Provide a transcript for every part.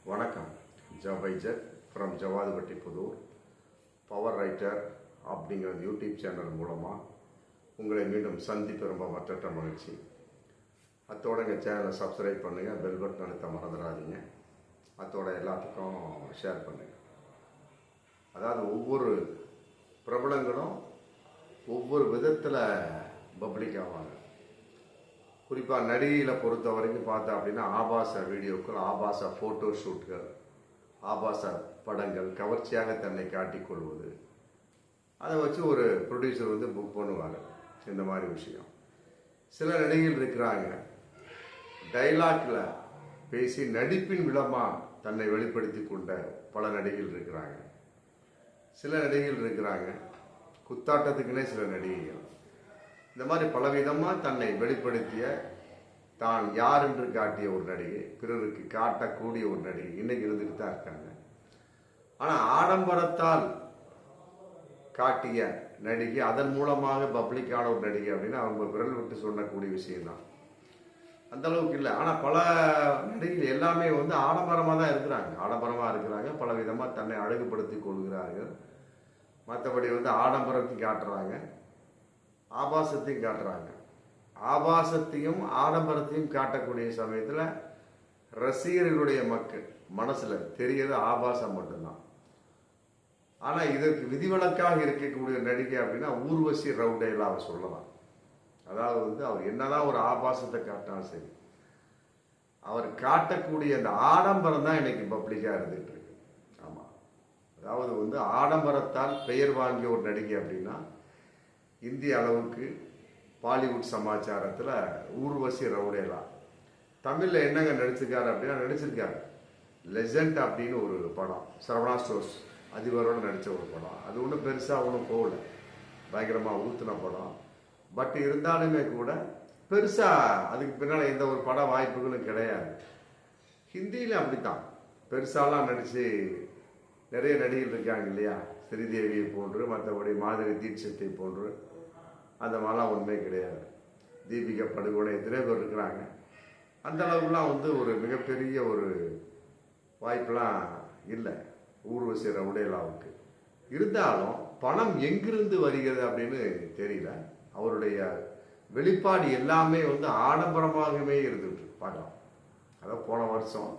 வணக்கம். ஜபைஜர் from Javadupatti Pudur power writer அப்படிங்கிற YouTube channel மூலமாக உங்களை மீண்டும் சந்திப்பு ரொம்ப மற்றற்ற மகிழ்ச்சி. அத்தோட எங்கள் சேனலை சப்ஸ்கிரைப் பண்ணுங்கள், பெல் பட்டன் அழுத்த மறந்துடாதீங்க. அத்தோட எல்லாத்துக்கும் ஷேர் பண்ணுங்கள். அதாவது ஒவ்வொரு பிரபலங்களும் ஒவ்வொரு விதத்தில் பப்ளிக் ஆவாங்க. குறிப்பாக நடிகையில் பொறுத்த வரைக்கும் பார்த்தா அப்படின்னா ஆபாச வீடியோக்கள், ஆபாச ஃபோட்டோ ஷூட்கள், ஆபாச படங்கள், கவர்ச்சியாக தன்னை காட்டிக்கொள்வது, அதை வச்சு ஒரு ப்ரொடியூசர் புக் பண்ணுவாங்க. இந்த மாதிரி விஷயம் சில நடிகைகள் இருக்கிறாங்க, டைலாக்ல பேசி நடிப்பின் விளமாக தன்னை வெளிப்படுத்தி கொண்ட பல நடிகைகள் இருக்கிறாங்க. சில நடிகைகள் இருக்கிறாங்க குத்தாட்டத்துக்குன்னே சில நடிகைகள். இந்த மாதிரி பலவிதமாக தன்னை வெளிப்படுத்திய, தான் யார் என்று காட்டிய ஒரு நடிகை, பிறருக்கு காட்டக்கூடிய ஒரு நடிகை இன்னைக்கு இருந்துட்டு தான் இருக்காங்க. ஆனால் ஆடம்பரத்தால் காட்டிய நடிகை, அதன் மூலமாக பப்ளிக்கான ஒரு நடிகை அப்படின்னா அவங்க விரல் விட்டு சொல்லக்கூடிய விஷயம்தான். அந்த அளவுக்கு இல்லை. ஆனால் பல நடிகைகள் எல்லாமே ஆடம்பரமாக தான் இருக்கிறாங்க. ஆடம்பரமாக இருக்கிறாங்க, பல விதமாக தன்னை அழகுபடுத்தி கொள்கிறார்கள். மற்றபடி ஆடம்பரத்தையும் காட்டுறாங்க, ஆபாசத்தையும் காட்டுறாங்க. ஆபாசத்தையும் ஆடம்பரத்தையும் காட்டக்கூடிய சமயத்தில் ரசிகர்களுடைய மக்கள் மனசில் தெரியறது ஆபாசம் மட்டும்தான். ஆனால் இதற்கு விதிவிலக்காக இருக்கக்கூடிய நடிகை அப்படின்னா ஊர்வசி ரவுடேலா அவர் சொல்லலாம். அதாவது அவர் என்னதான் ஒரு ஆபாசத்தை காட்டினாலும் சரி, அவர் காட்டக்கூடிய அந்த ஆடம்பரம் தான் இன்னைக்கு பப்ளிக்காக இருந்துட்டு இருக்கு. ஆமாம், அதாவது ஆடம்பரத்தால் பெயர் வாங்கிய ஒரு நடிகை அப்படின்னா இந்திய அளவுக்கு பாலிவுட் சமாச்சாரத்தில் ஊர்வசி ரவுடேலா. தமிழில் என்னங்க நடிச்சிருக்காரு அப்படின்னா நடிச்சிருக்காரு லெஜண்ட் அப்படின்னு ஒரு படம், சரவணா ஸ்டோர்ஸ் அதிபரோடு நடித்த ஒரு படம். அது ஒன்றும் பெருசாக ஒன்றும் போகல, பயங்கரமாக ஊற்றின படம். பட் இருந்தாலுமே கூட பெருசாக அதுக்கு பின்னால் எந்த ஒரு பட வாய்ப்புகளும் கிடையாது. ஹிந்தியில் அப்படித்தான் பெருசாலாம் நடித்து நிறைய நடிகர்கள் இருக்காங்க இல்லையா, ஸ்ரீதேவியை போன்று, மற்றபடி மாதவி தீட்சத்தை போன்று. அந்த மாதிரிலாம் ஒன்றுமே கிடையாது. தீபிகா படுகோனே எத்தனை பேர் இருக்கிறாங்க. அந்த அளவுக்குலாம் ஒரு மிகப்பெரிய ஒரு வாய்ப்பெலாம் இல்லை ஊர்வசி ரவுடேலாவுக்கு. இருந்தாலும் பணம் எங்கிருந்து வருகிறது அப்படின்னு தெரியல. அவருடைய வெளிப்பாடு எல்லாமே ஆடம்பரமாகவே இருந்துட்டு பார்க்கலாம். அதாவது போன வருஷம்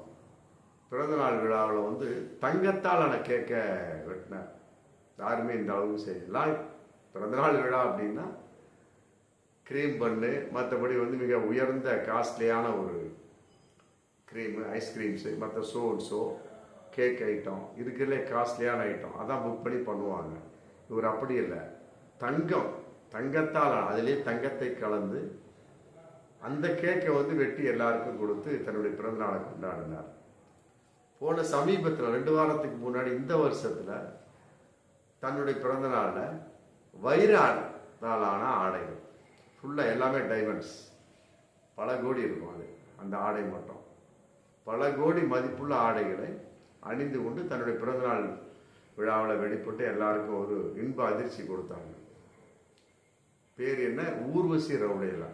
பிறந்தநாள் விழாவில் தங்கத்தால் ஆன கேட்க வெட்டினார். யாருமே இந்த அளவுக்கு செய்யலாம். பிறந்தநாள் விழா அப்படின்னா க்ரீம் பண்ணு, மற்றபடி மிக உயர்ந்த காஸ்ட்லியான ஒரு க்ரீமு, ஐஸ்கிரீம்ஸு, மற்ற ஷோ கேக் ஐட்டம் இருக்கிறதுலே காஸ்ட்லியான ஐட்டம் அதான் புக் பண்ணி பண்ணுவாங்க. இவர் அப்படி இல்லை, தங்கத்தால் அதிலே தங்கத்தை கலந்து அந்த கேக்கை வெட்டி எல்லாருக்கும் கொடுத்து தன்னுடைய பிறந்தநாளை கொண்டாடினார். போன சமீபத்தில் 2 வாரத்துக்கு முன்னாடி இந்த வருஷத்தில் தன்னுடைய பிறந்த நாளில் வைராலான ஆடைகள் ஃபுல்லாக எல்லாமே டைமண்ட்ஸ், பல கோடி இருக்கும். அது அந்த ஆடை மட்டும் பல கோடி மதிப்புள்ள ஆடைகளை அணிந்து கொண்டு தன்னுடைய பிறந்தநாள் விழாவில் வெளிப்பட்டு எல்லாருக்கும் ஒரு இன்ப அதிர்ச்சி கொடுத்தாங்க. பேர் என்ன? ஊர்வசி ரவுடேலா.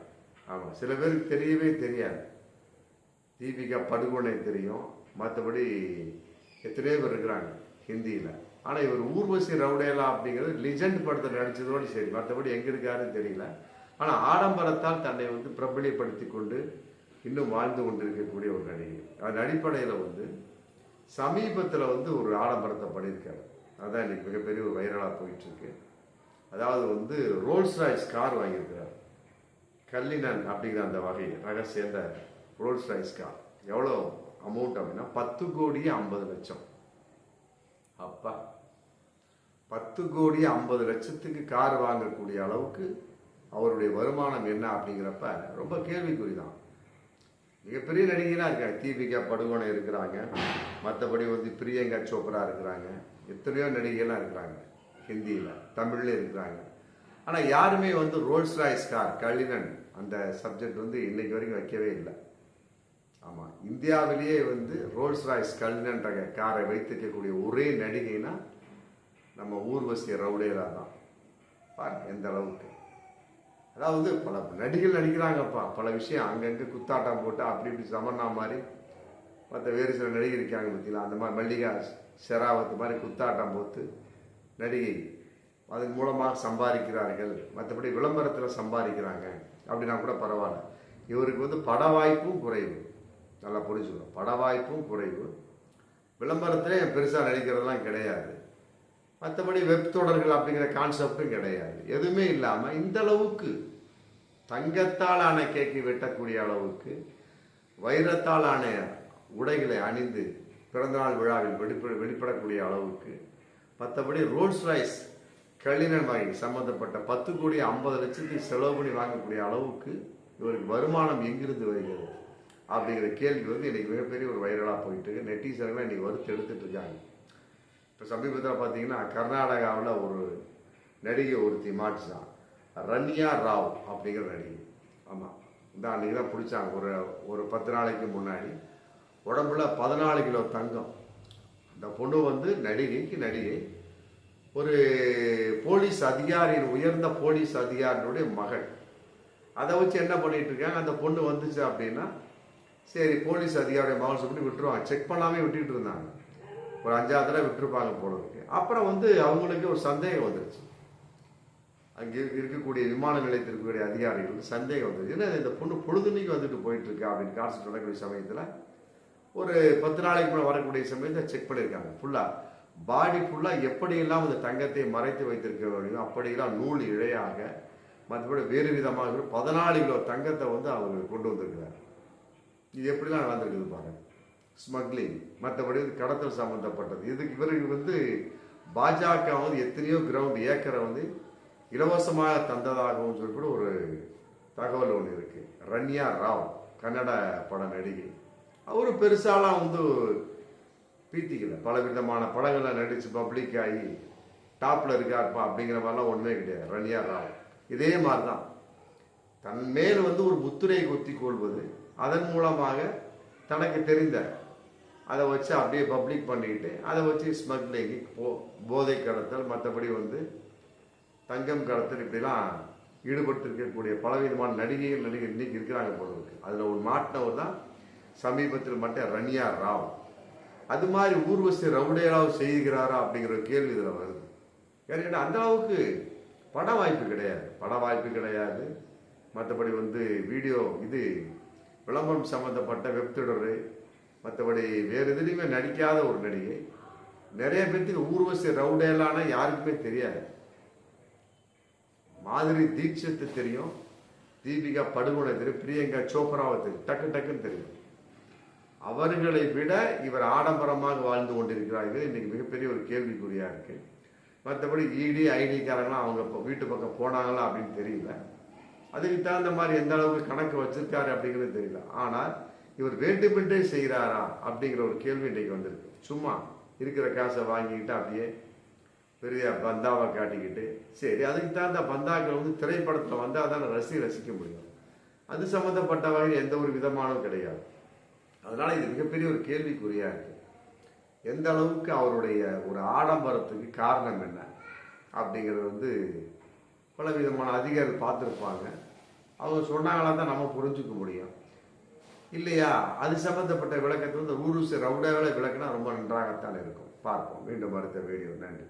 ஆமாம், சில பேருக்கு தெரியவே தெரியாது. தீபிகா படுகோனே தெரியும், மற்றபடி எத்தனையோ பேர் இருக்கிறாங்க ஹிந்தியில். ஆனால் இவர் ஊர்வசி ரவுடேலா அப்படிங்கிறது லிஜெண்ட் படத்தில் நடித்ததோடு சரி, மற்றபடி எங்கே இருக்காருன்னு தெரியல. ஆனால் ஆடம்பரத்தால் தன்னை பிரபலியப்படுத்தி கொண்டு இன்னும் வாழ்ந்து கொண்டு இருக்கக்கூடிய ஒரு நடிகை. அதன் அடிப்படையில் சமீபத்தில் ஒரு ஆடம்பரத்தை பண்ணியிருக்காரு. அதுதான் இன்னைக்கு மிகப்பெரிய ஒரு வைரலாக போயிட்டுருக்கு. அதாவது ரோல்ஸ் ராய்ஸ் கார் வாங்கியிருக்கிறார். கல்லினன் அப்படிங்கிற அந்த வகை ரக சேர்ந்த ரோல்ஸ் ராய்ஸ் கார். எவ்வளோ அமௌண்ட் அப்படின்னா 10,50,00,000. அப்பா, 10,50,00,000 கார் வாங்கக்கூடிய அளவுக்கு அவருடைய வருமானம் என்ன அப்படிங்கிறப்ப ரொம்ப கேள்விக்குறிதான். மிகப்பெரிய நடிகைலாம் இருக்காங்க. தீபிகா படுகோனே இருக்கிறாங்க, மற்றபடி பிரியங்கா சோப்ரா இருக்கிறாங்க, எத்தனையோ நடிகைலாம் இருக்கிறாங்க ஹிந்தியில், தமிழ்ல இருக்கிறாங்க. ஆனால் யாருமே ரோல்ஸ் ராய்ஸ் கார் கல்லினன் அந்த சப்ஜெக்ட் இன்னைக்கு வரைக்கும் வைக்கவே இல்லை. ஆமாம், இந்தியாவிலேயே ரோல்ஸ் ராய்ஸ் கல்லினன் காரை வைத்திருக்கக்கூடிய ஒரே நடிகைனா நம்ம ஊர்வசி ரவுடேலா தான். பாருங்க எந்த அளவுக்கு. அதாவது பல நடிகைகள் நடிக்கிறாங்கப்பா, பல விஷயம் அங்கங்கே குத்தாட்டம் போட்டு அப்படி இப்படி சமன்னா மாதிரி மற்ற வேறு சில நடிகை இருக்காங்க பார்த்தீங்களா, அந்த மாதிரி மல்லிகா ஷெராவத் மாதிரி குத்தாட்டம் போட்டு நடிகை அதன் மூலமாக சம்பாதிக்கிறார்கள், மற்றபடி விளம்பரத்தில் சம்பாதிக்கிறாங்க அப்படின்னா கூட பரவாயில்ல. இவருக்கு வந்து பட வாய்ப்பும் குறைவு, நல்லா புரிஞ்சுக்கணும். பட வாய்ப்பும் குறைவு, விளம்பரத்திலே பெருசாக நடிக்கிறதெல்லாம் கிடையாது, மற்றபடி வெப் தொடர்கள் அப்படிங்கிற கான்செப்டும் கிடையாது. எதுவுமே இல்லாமல் இந்த அளவுக்கு தங்கத்தால் ஆன கேக்கை வெட்டக்கூடிய அளவுக்கு வைரத்தால் ஆன உடைகளை அணிந்து பிறந்தநாள் விழாவில் வெளிப்படக்கூடிய அளவுக்கு, மற்றபடி ரோல்ஸ் ராய்ஸ் கலினன் வகை சம்பந்தப்பட்ட 10,50,00,000 செலவு பண்ணி வாங்கக்கூடிய அளவுக்கு இவருக்கு வருமானம் எங்கிருந்து வருகிறது அப்படிங்கிற கேள்வி வந்து இன்னைக்கு மிகப்பெரிய ஒரு வைரலாக போயிட்டு இருக்கு. நெட்டிசன்கள் இன்னைக்கு வறுத்து எடுத்துட்டு இருக்காங்க. இப்போ சமீபத்தில் பார்த்தீங்கன்னா கர்நாடகாவில் ஒரு நடிகை ஒருத்தி மாட்டுச்சான், ரன்யா ராவ் அப்படிங்கிற நடிகை. ஆமாம், இந்த அன்றைக்கி தான் பிடிச்சாங்க. ஒரு 10 நாளைக்கு முன்னாடி உடம்புல 14 கிலோ தங்கம். இந்த பொண்ணு வந்து நடிகை ஒரு போலீஸ் அதிகாரியின், உயர்ந்த போலீஸ் அதிகாரியினுடைய மகள். அதை வச்சு என்ன பண்ணிட்டு இருக்காங்க, அந்த பொண்ணு வந்துச்சு அப்படின்னா சரி போலீஸ் அதிகாரியுடைய மகள் சொல்லி விட்டுருவாங்க. செக் பண்ணாமே விட்டுட்டு இருந்தாங்க. ஒரு 5ஆவது தடவை விட்டுருப்பாங்க போல இருக்கு. அப்புறம் வந்து அவங்களுக்கு ஒரு சந்தேகம் வந்துருச்சு. அங்கே இருக்கக்கூடிய விமான நிலையத்தில் இருக்கக்கூடிய அதிகாரிகளுக்கு சந்தேகம் வந்துருச்சு. ஏன்னா இந்த பொண்ணு பொழுதுனைக்கு வந்துட்டு போயிட்டு இருக்கா அப்படின்னு காசு சொல்லக்கூடிய சமயத்தில் ஒரு 10 நாளைக்கு மேலே வரக்கூடிய சமயத்தை செக் பண்ணியிருக்காங்க. ஃபுல்லாக பாடி ஃபுல்லாக எப்படியெல்லாம் அந்த தங்கத்தை மறைத்து வைத்திருக்க முடியும் அப்படியெல்லாம் நூல் இழையாக, மற்றபடி வேறு விதமாக 14 கிலோ தங்கத்தை வந்து அவங்க கொண்டு வந்திருக்கிறார். இது எப்படிலாம் நடந்திருக்குது பாருங்க. ஸ்மக்லிங், மற்றபடி கடத்தல் சம்பந்தப்பட்டது. இதுக்கு இவருக்கு வந்து பாஜக வந்து எத்தனையோ கிரவுண்ட் ஏக்கரை வந்து இலவசமாக தந்ததாகவும் சொல்லி கூட ஒரு தகவல் ஒன்று இருக்கு. ரன்யா ராவ் கன்னட பட நடிகை. அவரு பெருசாலாம் வந்து பீத்திக்கல, பல விதமான படங்களை நடிச்சு பப்ளிக் ஆகி டாப்ல இருக்காருப்பா அப்படிங்கிற மாதிரிலாம் ஒண்ணுமே கிடையாது. ரன்யா ராவ் இதே மாதிரிதான் தன் மேல் வந்து ஒரு முத்திரை கொத்தி கொள்வது, அதன் மூலமாக தனக்கு தெரிந்த அதை வச்சு அப்படியே பப்ளிக் பண்ணிக்கிட்டு அதை வச்சு ஸ்மக்லிங், போதை கடத்தல், மற்றபடி வந்து தங்கம் கடத்தல் இப்படிலாம் ஈடுபட்டு இருக்கக்கூடிய பலவிதமான நடிகைகள் இன்னைக்கு இருக்கிறாங்க போல இருக்கு. அதுல ஒரு மாட்டினவர் தான் சமீபத்தில் மட்டும் ரன்யா ராவ். அது மாதிரி ஊர்வசி ரவுடையாவது செய்கிறாரா அப்படிங்கிற கேள்வி இதில் வருது. ஏன்னா அந்த அளவுக்கு பட வாய்ப்பு கிடையாது, மற்றபடி வந்து வீடியோ இது விளம்பரம் சம்பந்தப்பட்ட வெப்தொடர், மற்றபடி வேறு எதுலையுமே நடிக்காத ஒரு நடிகை. நிறைய பேருக்கு ஊர்வசி ரவுடையலான யாருக்குமே தெரியாது. மாதிரி தீட்சித்து தெரியும், தீபிகா படுகோனை தெரியும், பிரியங்கா சோப்ராவை தெரியும், டக்குன்னு தெரியும். அவர்களை விட இவர் ஆடம்பரமாக வாழ்ந்து கொண்டிருக்கிறார்கள். இன்னைக்கு மிகப்பெரிய ஒரு கேள்விக்குறியா இருக்கு. மற்றபடி ஐடி காரங்களாம் அவங்க வீட்டு பக்கம் போனாங்களா அப்படின்னு தெரியல. அதுக்கு தகுந்த மாதிரி எந்த அளவுக்கு கணக்கு வச்சிருக்காரு அப்படிங்கிறது தெரியல. ஆனால் இவர் வேண்டுமென்றே செய்கிறாரா அப்படிங்கிற ஒரு கேள்வி இன்றைக்கு வந்திருக்கு. சும்மா இருக்கிற காசை வாங்கிக்கிட்டு அப்படியே பெரிய பந்தாவை காட்டிக்கிட்டு, சரி அதுக்கு தகுந்த பந்தாக்கள் வந்து திரைப்படத்தில் வந்தால் தான் ரசிக்க முடியும். அது சம்மந்தப்பட்ட வகையில் எந்த ஒரு விதமானதும் கிடையாது. அதனால இது மிகப்பெரிய ஒரு கேள்விக்குறியா இருக்கு. எந்த அளவுக்கு அவருடைய ஒரு ஆடம்பரத்துக்கு காரணம் என்ன அப்படிங்கிறது வந்து பல விதமான அதிகாரிகள் பார்த்துருப்பாங்க. அவங்க சொன்னாங்களா தான் நம்ம புரிஞ்சுக்க முடியும் இல்லையா? அது சம்பந்தப்பட்ட விளக்கத்தை வந்து ஊர்வசி ரவுடாவில் விளக்குனா ரொம்ப நன்றாகத்தான் இருக்கும். பார்ப்போம் மீண்டும் அடுத்த வீடியோ. நன்றி.